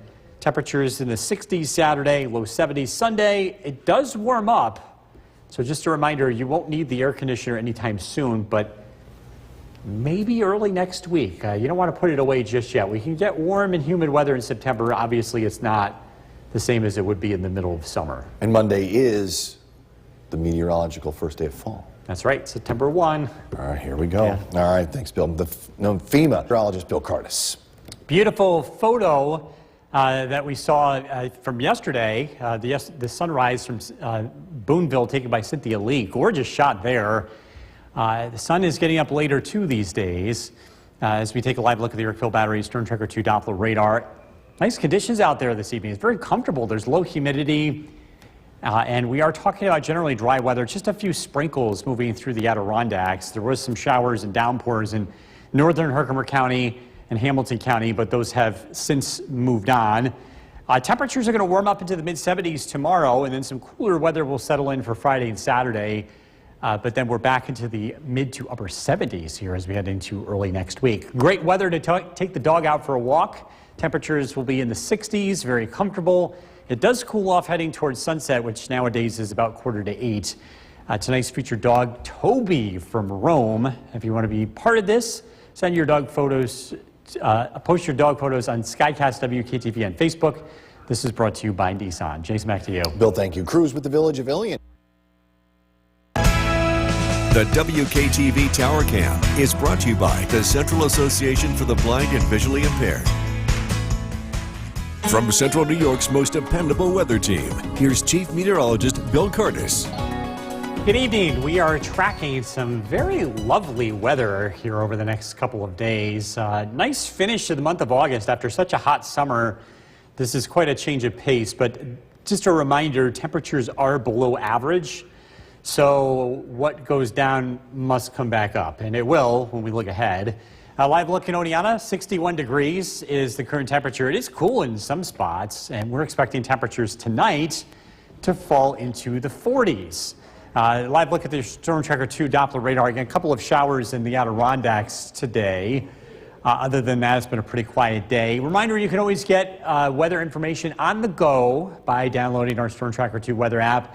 Temperatures in the 60s Saturday, low 70s Sunday. It does warm up. So just a reminder, you won't need the air conditioner anytime soon, but maybe early next week. You don't want to put it away just yet. We can get warm and humid weather in September. Obviously, it's not the same as it would be in the middle of summer. And Monday is the meteorological first day of fall. That's right, September 1. All right, here we go. Yeah. All right, thanks, Bill. FEMA meteorologist Bill Curtis. Beautiful photo that we saw from yesterday, the sunrise from Boonville taken by Cynthia Lee. Gorgeous shot there. The sun is getting up later too these days as we take a live look at the Yorkville Battery Storm Tracker 2 Doppler radar. Nice conditions out there this evening. It's very comfortable. There's low humidity, and we are talking about generally dry weather. Just a few sprinkles moving through the Adirondacks. There was some showers and downpours in northern Herkimer County and Hamilton County, but those have since moved on. Temperatures are going to warm up into the mid-70s tomorrow, and then some cooler weather will settle in for Friday and Saturday. But then we're back into the mid to upper 70s here as we head into early next week. Great weather to take the dog out for a walk. Temperatures will be in the 60s, very comfortable. It does cool off heading towards sunset, which nowadays is about 7:45. Tonight's featured dog, Toby from Rome. If you want to be part of this, send your dog photos, post your dog photos on Skycast WKTV on Facebook. This is brought to you by Nissan. Jason, back to you. Bill, thank you. Cruise with the Village of Ilion. The WKTV Tower Cam is brought to you by the Central Association for the Blind and Visually Impaired. From Central New York's most dependable weather team, here's Chief Meteorologist Bill Curtis. Good evening. We are tracking some very lovely weather here over the next couple of days. Nice finish to the month of August after such a hot summer. This is quite a change of pace, but just a reminder, temperatures are below average. So what goes down must come back up, and it will when we look ahead. Live look in Oneonta, 61 degrees is the current temperature. It is cool in some spots, and we're expecting temperatures tonight to fall into the 40s. Live look at the Storm Tracker 2 Doppler radar. Again, a couple of showers in the Adirondacks today. Other than that, it's been a pretty quiet day. Reminder, you can always get weather information on the go by downloading our Storm Tracker 2 weather app.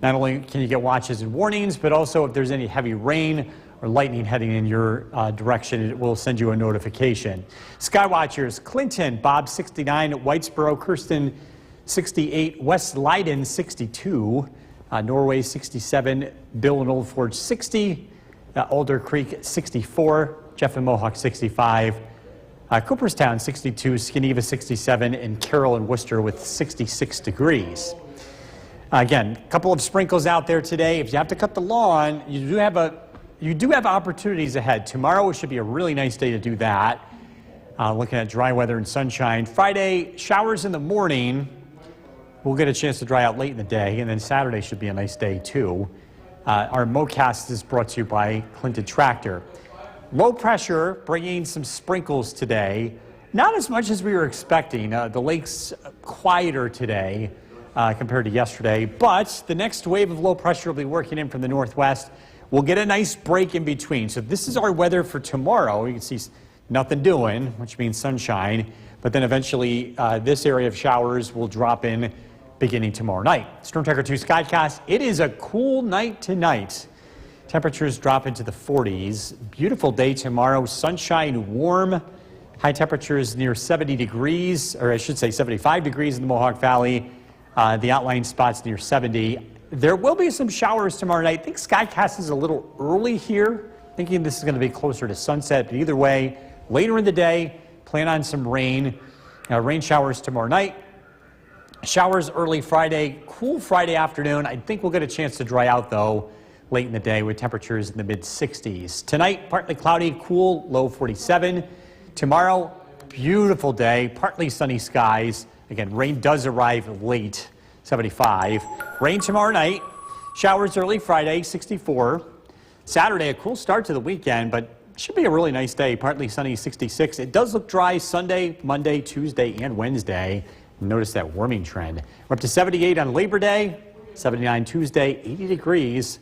Not only can you get watches and warnings, but also if there's any heavy rain or lightning heading in your direction, it will send you a notification. Skywatchers, Clinton, Bob 69, Whitesboro, Kirsten 68, West Leiden 62, Norway 67, Bill and Old Forge 60, Alder Creek 64, Jeff and Mohawk 65, Cooperstown 62, Skineva 67, and Carroll and Worcester with 66 degrees. Again, a couple of sprinkles out there today. If you have to cut the lawn, you do have opportunities ahead. Tomorrow should be a really nice day to do that. Looking at dry weather and sunshine. Friday, showers in the morning. We'll get a chance to dry out late in the day, and then Saturday should be a nice day too. Our MoCast is brought to you by Clinton Tractor. Low pressure bringing some sprinkles today. Not as much as we were expecting. The lake's quieter today compared to yesterday, but the next wave of low pressure will be working in from the northwest. We'll get a nice break in between. So this is our weather for tomorrow. You can see nothing doing, which means sunshine, but then eventually this area of showers will drop in beginning tomorrow night. Storm Tracker 2 Skycast, it is a cool night tonight. Temperatures drop into the 40s. Beautiful day tomorrow, sunshine, warm. High temperatures near 70 degrees, or I should say 75 degrees in the Mohawk Valley. The outlying spots near 70. There will be some showers tomorrow night. I think Skycast is a little early here, thinking this is going to be closer to sunset. But either way, later in the day, plan on some rain. Rain showers tomorrow night. Showers early Friday, cool Friday afternoon. I think we'll get a chance to dry out, though, late in the day with temperatures in the mid-60s. Tonight, partly cloudy, cool, low 47. Tomorrow, beautiful day, partly sunny skies. Again, rain does arrive late, 75. Rain tomorrow night, showers early Friday, 64. Saturday, a cool start to the weekend, but should be a really nice day, partly sunny, 66. It does look dry Sunday, Monday, Tuesday, and Wednesday. Notice that warming trend. We're up to 78 on Labor Day, 79 Tuesday, 80 degrees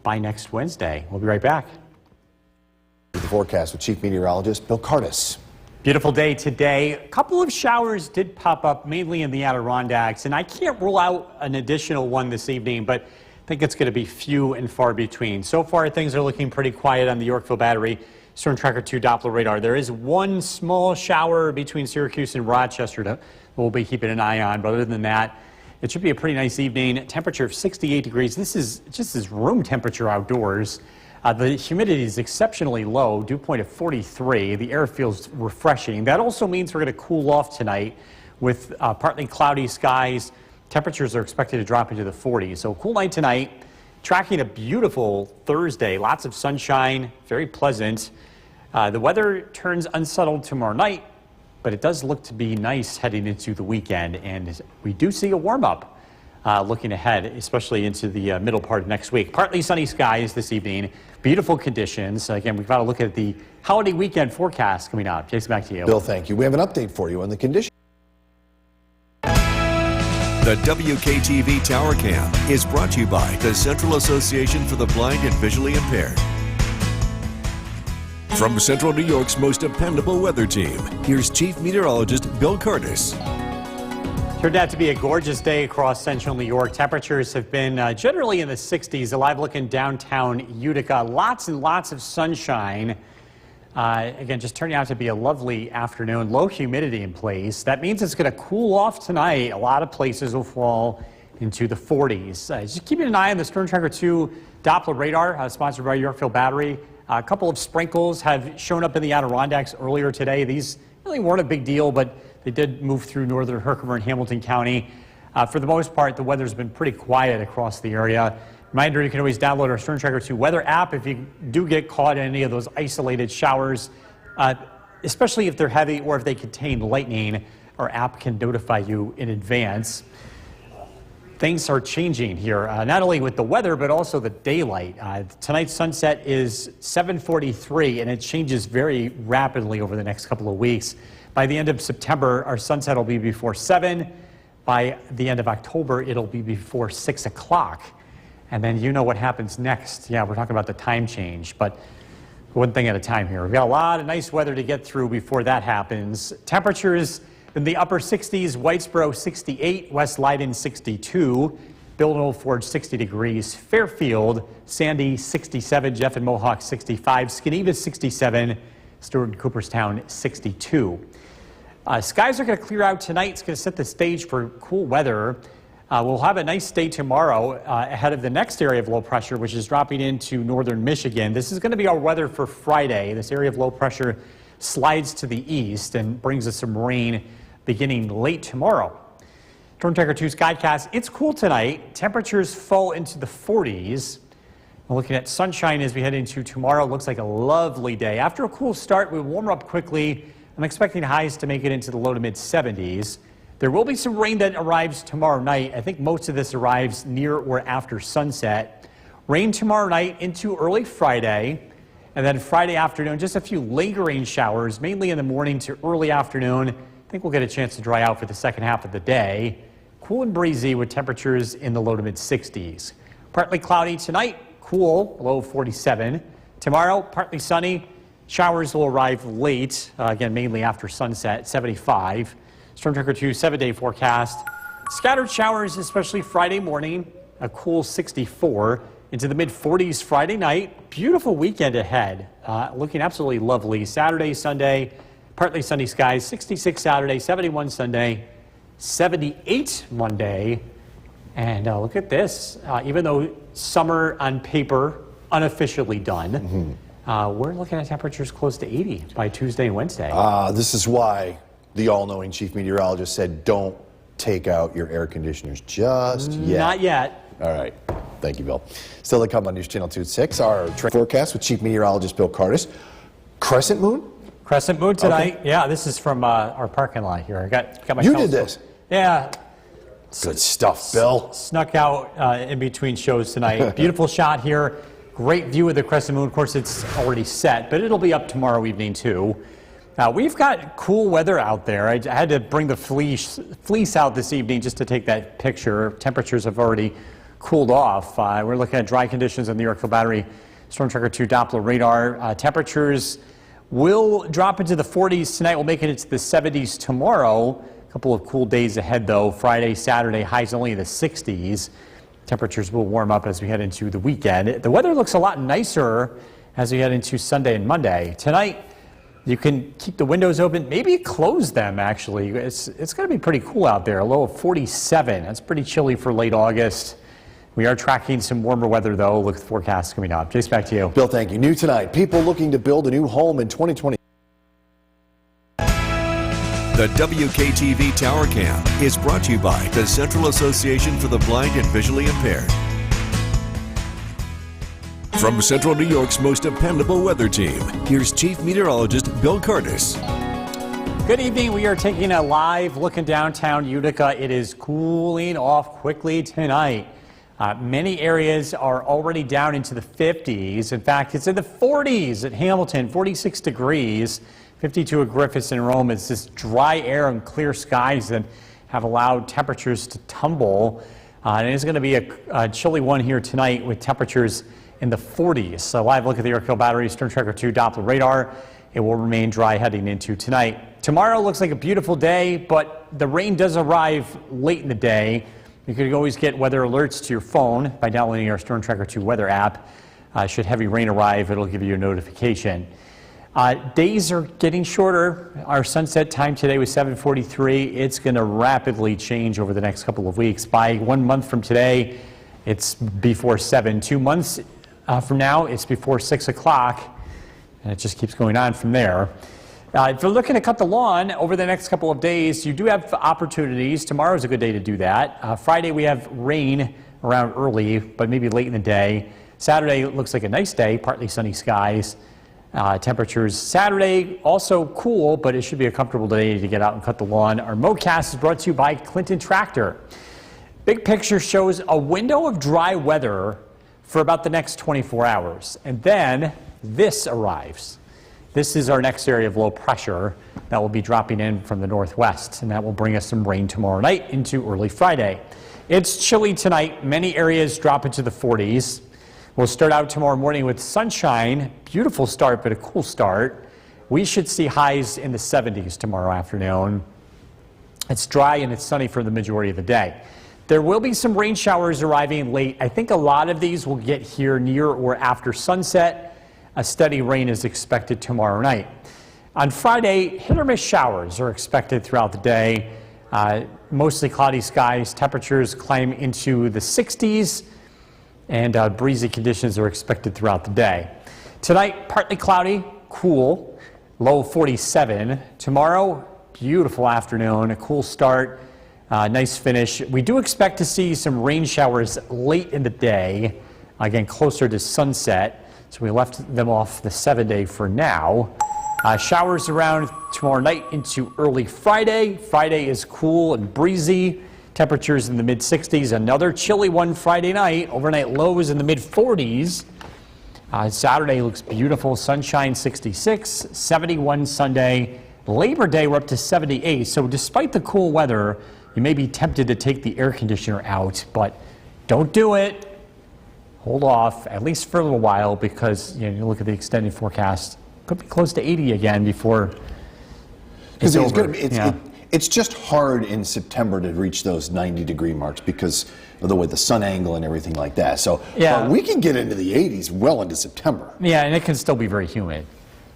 by next Wednesday. We'll be right back. The forecast with Chief Meteorologist Bill Curtis. Beautiful day today. A couple of showers did pop up, mainly in the Adirondacks, and I can't rule out an additional one this evening, but I think it's going to be few and far between. So far, things are looking pretty quiet on the Yorkville Battery Storm Tracker 2 Doppler radar. There is one small shower between Syracuse and Rochester that we'll be keeping an eye on, but other than that, it should be a pretty nice evening. Temperature of 68 degrees. This is just room temperature outdoors. The humidity is exceptionally low, dew point of 43. The air feels refreshing. That also means we're going to cool off tonight with partly cloudy skies. Temperatures are expected to drop into the 40s. So cool night tonight. Tracking a beautiful Thursday. Lots of sunshine, very pleasant. The weather turns unsettled tomorrow night, but it does look to be nice heading into the weekend, and we do see a warm-up looking ahead, especially into the middle part of next week. Partly sunny skies this evening, beautiful conditions. Again, we've got to look at the holiday weekend forecast coming up. Jason, back to you. Bill, thank you. We have an update for you on the condition. The WKTV Tower Cam is brought to you by the Central Association for the Blind and Visually Impaired. From Central New York's most dependable weather team, here's Chief Meteorologist Bill Curtis. Turned out to be a gorgeous day across central New York. Temperatures have been generally in the 60s. A live look in downtown Utica. Lots and lots of sunshine. Again, just turning out to be a lovely afternoon. Low humidity in place. That means it's going to cool off tonight. A lot of places will fall into the 40s. Just keeping an eye on the Storm Tracker 2 Doppler radar, sponsored by Yorkville Battery. A couple of sprinkles have shown up in the Adirondacks earlier today. These really weren't a big deal, but they did move through northern Herkimer and Hamilton County. For the most part, the weather's been pretty quiet across the area. Reminder, you can always download our Storm Tracker 2 weather app if you do get caught in any of those isolated showers, especially if they're heavy or if they contain lightning. Our app can notify you in advance. Things are changing here, not only with the weather, but also the daylight. Tonight's sunset is 7:43, and it changes very rapidly over the next couple of weeks. By the end of September, our sunset will be before 7. By the end of October, it'll be before 6 o'clock. And then you know what happens next. Yeah, we're talking about the time change, but one thing at a time here. We've got a lot of nice weather to get through before that happens. Temperatures in the upper 60s, Whitesboro 68, West Leiden 62, Bill and Old Forge 60 degrees, Fairfield, Sandy 67, Jeff and Mohawk 65, Skineva 67, Stewart and Cooperstown 62. Skies are going to clear out tonight. It's going to set the stage for cool weather. We'll have a nice day tomorrow ahead of the next area of low pressure, which is dropping into northern Michigan. This is going to be our weather for Friday. This area of low pressure slides to the east and brings us some rain beginning late tomorrow. Storm Tracker 2 Skycast, it's cool tonight. Temperatures fall into the 40s. We're looking at sunshine as we head into tomorrow. Looks like a lovely day. After a cool start, we warm up quickly. I'm expecting highs to make it into the low to mid 70s. There will be some rain that arrives tomorrow night. I think most of this arrives near or after sunset. Rain tomorrow night into early Friday, and then Friday afternoon, just a few lingering showers, mainly in the morning to early afternoon. I think we'll get a chance to dry out for the second half of the day. Cool and breezy with temperatures in the low to mid 60s. Partly cloudy tonight, cool, low 47. Tomorrow, partly sunny. Showers will arrive late, again, mainly after sunset, 75. Storm Tracker 2 7-day forecast. Scattered showers, especially Friday morning, a cool 64. Into the mid 40s Friday night. Beautiful weekend ahead. Looking absolutely lovely. Saturday, Sunday, partly sunny skies. 66 Saturday, 71 Sunday, 78 Monday. And look at this. Even though summer on paper, unofficially done, we're looking at temperatures close to 80 by Tuesday and Wednesday. This is why the all-knowing chief meteorologist said, don't take out your air conditioners just yet. Not yet. All right. Thank you, Bill. Still to come on News Channel 2 at 6, our forecast with chief meteorologist Bill Curtis. Crescent moon? Crescent moon tonight. Okay. Yeah, this is from our parking lot here. I got my You telescope. did this? Yeah. Good stuff, Bill. Snuck out in between shows tonight. Beautiful shot here. Great view of the crescent moon. Of course, it's already set, but it'll be up tomorrow evening, too. We've got cool weather out there. I had to bring the fleece out this evening just to take that picture. Temperatures have already cooled off. We're looking at dry conditions on the Yorkville Battery Storm Tracker 2 Doppler radar. Temperatures will drop into the 40s tonight. We'll make it into the 70s tomorrow. A couple of cool days ahead, though. Friday, Saturday, highs only in the 60s. Temperatures will warm up as we head into the weekend. The weather looks a lot nicer as we head into Sunday and Monday. Tonight, you can keep the windows open, maybe close them, actually. It's going to be pretty cool out there, a low of 47. That's pretty chilly for late August. We are tracking some warmer weather, though. Look at the forecast coming up. Jason, back to you. Bill, thank you. New tonight, people looking to build a new home in 2020. The WKTV Tower Cam is brought to you by the Central Association for the Blind and Visually Impaired. From Central New York's most dependable weather team, here's Chief Meteorologist Bill Curtis. Good evening. We are taking a live look in downtown Utica. It is cooling off quickly tonight. Many areas are already down into the 50s. In fact, it's in the 40s at Hamilton, 46 degrees, 52 at Griffiths and Rome. It's this dry air and clear skies that have allowed temperatures to tumble. And it is going to be a chilly one here tonight with temperatures in the 40s. So live look at the Yorkville Battery Storm Tracker 2 Doppler radar. It will remain dry heading into tonight. Tomorrow looks like a beautiful day, but the rain does arrive late in the day. You could always get weather alerts to your phone by downloading our Storm Tracker 2 weather app. Should heavy rain arrive, it'll give you a notification. Days are getting shorter. Our sunset time today was 7:43. It's going to rapidly change over the next couple of weeks. By 1 month from today, it's before 7. 2 months from now, it's before 6 o'clock. And it just keeps going on from there. If you're looking to cut the lawn over the next couple of days, you do have opportunities. Tomorrow's a good day to do that. Friday, we have rain around early, but maybe late in the day. Saturday looks like a nice day, partly sunny skies. Temperatures Saturday also cool, but it should be a comfortable day to get out and cut the lawn. Our Mowcast is brought to you by Clinton Tractor. Big picture shows a window of dry weather for about the next 24 hours. And then this arrives. This is our next area of low pressure that will be dropping in from the northwest, and that will bring us some rain tomorrow night into early Friday. It's chilly tonight. Many areas drop into the 40s. We'll start out tomorrow morning with sunshine. Beautiful start, but a cool start. We should see highs in the 70s tomorrow afternoon. It's dry and it's sunny for the majority of the day. There will be some rain showers arriving late. I think a lot of these will get here near or after sunset. A steady rain is expected tomorrow night. On Friday, hit or miss showers are expected throughout the day. Mostly cloudy skies. Temperatures climb into the 60s, and breezy conditions are expected throughout the day. Tonight, partly cloudy, cool, low 47. Tomorrow, beautiful afternoon, a cool start, nice finish. We do expect to see some rain showers late in the day, again, closer to sunset. So we left them off the 7-day for now. Showers around tomorrow night into early Friday. Friday is cool and breezy. Temperatures in the mid-60s. Another chilly one Friday night. Overnight lows in the mid-40s. Saturday looks beautiful. Sunshine 66. 71 Sunday. Labor Day we're up to 78. So despite the cool weather, you may be tempted to take the air conditioner out, but don't do it. Hold off, at least for a little while, because you look at the extended forecast, could be close to 80 again before it's over. It's just hard in September to reach those 90-degree marks because of the way the sun angle and everything like that. So we can get into the 80s well into September. Yeah, and it can still be very humid.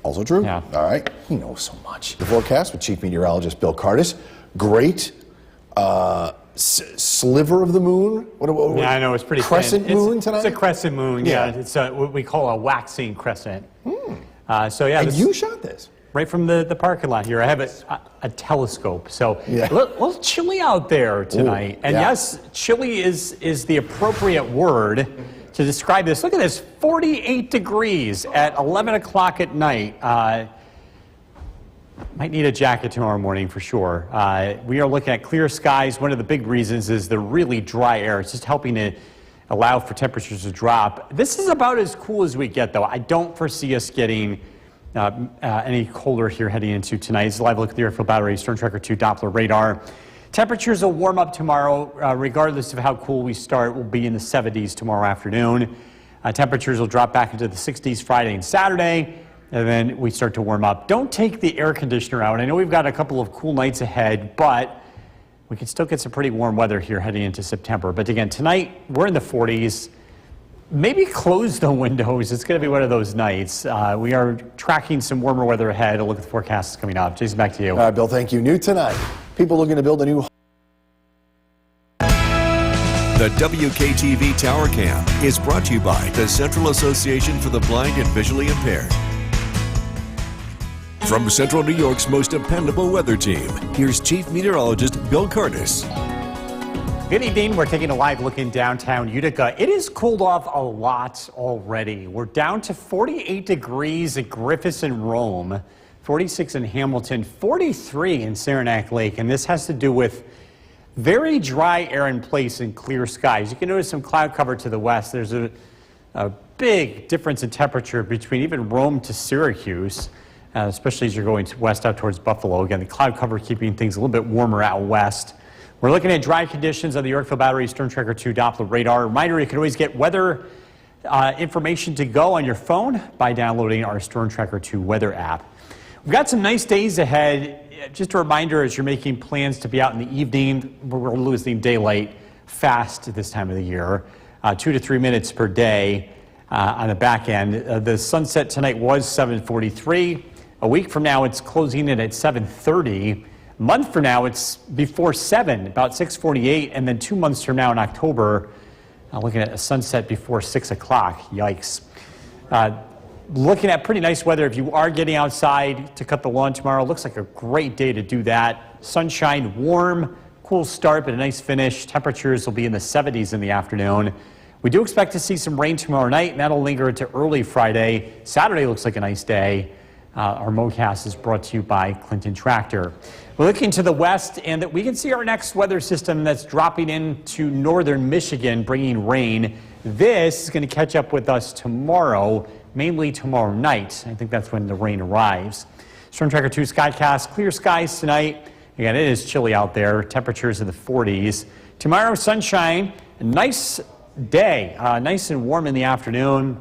Also true? Yeah. All right. He knows so much. The forecast with Chief Meteorologist Bill Curtis. Great sliver of the moon. What I know, it's pretty crescent thin. moon tonight. It's a crescent moon. Yeah, it's what we call a waxing crescent. And you shot this right from the parking lot here. I have a telescope, so a little chilly out there tonight. Ooh, and yes, chilly is the appropriate word to describe this. Look at this, 48 degrees at 11 o'clock at night. Might need a jacket tomorrow morning for sure. We are looking at clear skies. One of the big reasons is the really dry air. It's just helping to allow for temperatures to drop. This is about as cool as we get, though. I don't foresee us getting any colder here heading into tonight. It's a live look at the Yorkville Battery Storm Tracker 2 Doppler radar. Temperatures will warm up tomorrow, regardless of how cool we start. We'll be in the 70s tomorrow afternoon. Temperatures will drop back into the 60s Friday and Saturday. And then we start to warm up. Don't take the air conditioner out. I know we've got a couple of cool nights ahead, but we can still get some pretty warm weather here heading into September. But again, tonight we're in the 40s. Maybe close the windows. It's going to be one of those nights. We are tracking some warmer weather ahead. A look at the forecast coming up. Jason, back to you. All right, Bill, thank you. New tonight. People looking to build a new home. The WKTV Tower Cam is brought to you by the Central Association for the Blind and Visually Impaired. From Central New York's most dependable weather team, here's Chief Meteorologist Bill Curtis. Good evening. We're taking a live look in downtown Utica. It has cooled off a lot already. We're down to 48 degrees at Griffiths and Rome. 46 in Hamilton, 43 in Saranac Lake, and this has to do with very dry air in place and clear skies. You can notice some cloud cover to the west. There's a big difference in temperature between even Rome to Syracuse, especially as you're going west out towards Buffalo. Again, the cloud cover keeping things a little bit warmer out west. We're looking at dry conditions on the Yorkville Battery Storm Tracker 2 Doppler radar. Reminder, you can always get weather information to go on your phone by downloading our Storm Tracker 2 weather app. We've got some nice days ahead. Just a reminder, as you're making plans to be out in the evening, we're losing daylight fast at this time of the year, 2 to 3 minutes per day on the back end. The sunset tonight was 7:43. A week from now, it's closing in at 7:30. A month from now, it's before 7, about 6:48, and then 2 months from now in October, looking at a sunset before 6 o'clock. Yikes. Looking at pretty nice weather if you are getting outside to cut the lawn tomorrow. Looks like a great day to do that. Sunshine, warm, cool start, but a nice finish. Temperatures will be in the 70s in the afternoon. We do expect to see some rain tomorrow night, and that'll linger into early Friday. Saturday looks like a nice day. Our MoCast is brought to you by Clinton Tractor. We're looking to the west, and that we can see our next weather system that's dropping into northern Michigan, bringing rain. This is going to catch up with us tomorrow, mainly tomorrow night. I think that's when the rain arrives. Storm Tracker 2 Skycast, clear skies tonight. Again, it is chilly out there. Temperatures in the 40s. Tomorrow, sunshine. A nice day. Nice and warm in the afternoon.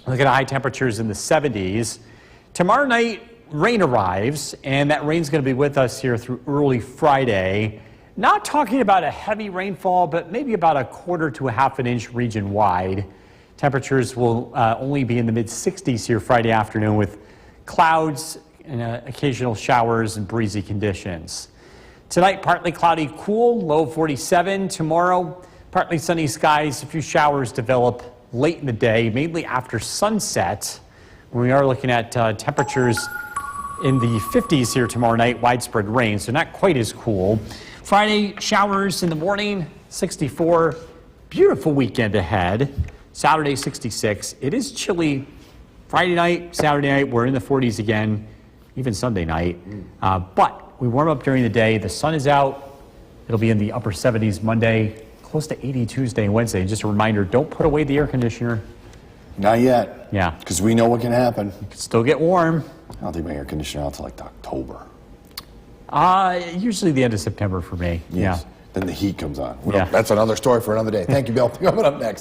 Look at high temperatures in the 70s. Tomorrow night, rain arrives, and that rain's going to be with us here through early Friday. Not talking about a heavy rainfall, but maybe about a quarter to a half an inch region-wide. Temperatures will only be in the mid-60s here Friday afternoon with clouds and occasional showers and breezy conditions. Tonight, partly cloudy, cool, low 47. Tomorrow, partly sunny skies. A few showers develop late in the day, mainly after sunset. We are looking at temperatures in the 50s here tomorrow night, widespread rain, so not quite as cool. Friday, showers in the morning, 64. Beautiful weekend ahead. Saturday, 66. It is chilly Friday night, Saturday night. We're in the 40s again, even Sunday night. But we warm up during the day. The sun is out. It'll be in the upper 70s Monday, close to 80 Tuesday and Wednesday. Just a reminder, don't put away the air conditioner. Not yet. Yeah. Because we know what can happen. It can still get warm. I don't think my air conditioner out until like October. Usually the end of September for me. Yes. Yeah. Then the heat comes on. Yeah. That's another story for another day. Thank you, Bill. Coming up next.